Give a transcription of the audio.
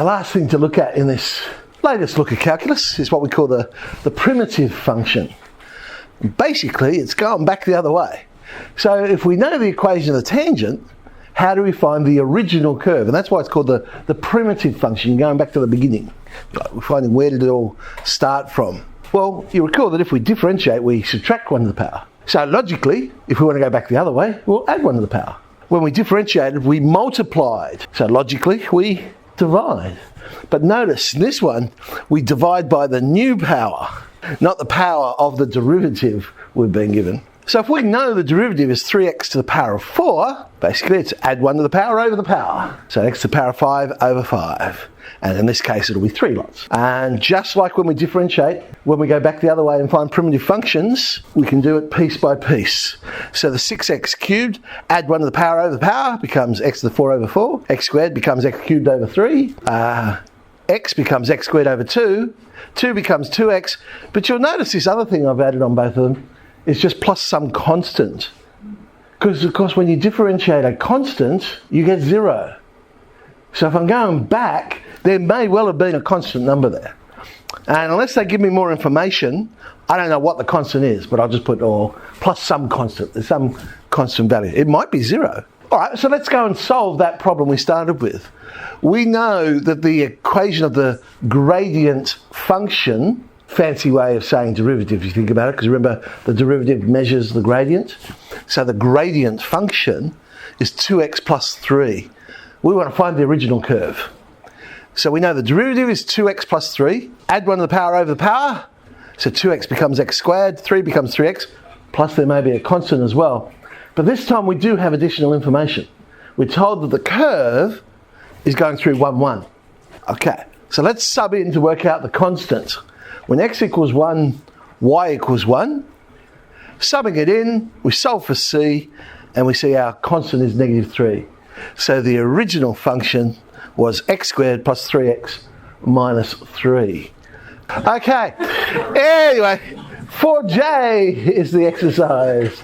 The last thing to look at in this latest look at calculus is what we call the primitive function. Basically, it's going back the other way. So if we know the equation of the tangent, how do we find the original curve? And that's why it's called the primitive function, going back to the beginning. We're finding where did it all start from. Well, you recall that if we differentiate, we subtract 1 to the power. So logically, if we want to go back the other way, we'll add 1 to the power. When we differentiated, we multiplied. So logically, we divide. But notice, in this one, we divide by the new power, not the power of the derivative we've been given. So if we know the derivative is 3x to the power of 4, basically it's add 1 to the power over the power. So x to the power of 5 over 5. And in this case it'll be 3 lots. And just like when we differentiate, when we go back the other way and find primitive functions, we can do it piece by piece. So the 6x cubed, add 1 to the power over the power, becomes x to the 4 over 4. X squared becomes x cubed over 3. X becomes x squared over 2. 2 becomes 2x. But you'll notice this other thing I've added on both of them. It's just plus some constant. Because of course when you differentiate a constant, you get 0. So if I'm going back, there may well have been a constant number there. And unless they give me more information, I don't know what the constant is, but I'll just put plus some constant. There's some constant value. It might be 0. All right, so let's go and solve that problem we started with. We know that the equation of the gradient function, fancy way of saying derivative if you think about it, because remember the derivative measures the gradient. So the gradient function is 2x plus 3. We want to find the original curve. So we know the derivative is 2x plus 3. Add 1 to the power over the power. So 2x becomes x squared, 3 becomes 3x, plus there may be a constant as well. But this time we do have additional information. We're told that the curve is going through 1, 1. Okay, so let's sub in to work out the constant. When x equals 1, y equals 1, subbing it in, we solve for c, and we see our constant is negative 3. So the original function was x squared plus 3x minus 3. Okay, anyway, 4J is the exercise.